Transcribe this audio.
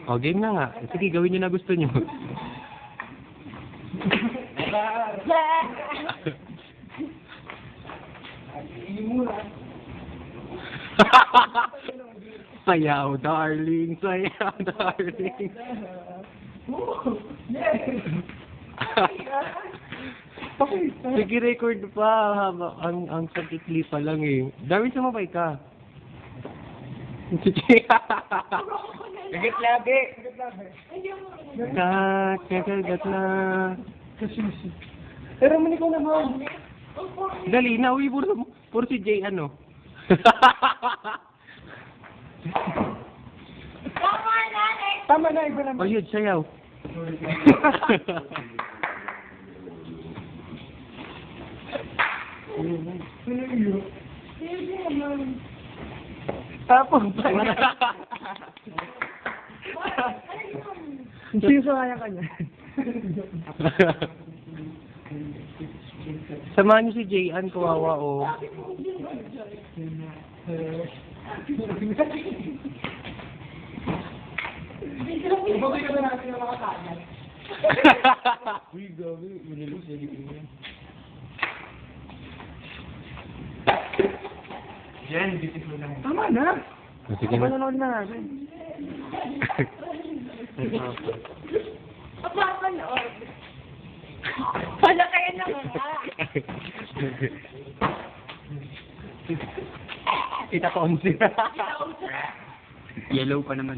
O, game na nga. Sige, gawin nyo na gusto nyo. Sayaw, darling. Sayaw, darling. Sige, record pa. Ang sakitli pa lang eh. Darwin, sumabay ka. Higit labi. Kakagat na. Pero mali ko naman. Dali na, uy, puro si Jay, ano. Tama na, iba naman. O yun, sayaw. Tapos. Sinusaya ka niya. Samahan niyo si Jayan, kawawa o. Ibabay ka na natin ng mga kanan. Uy, gabi, manilis na dito niya. Jen, beautiful na. Tama na. Sige na. Panonood na natin. Papapanood. Wala kayo na nga. Kita ko 11. Yellow pa naman.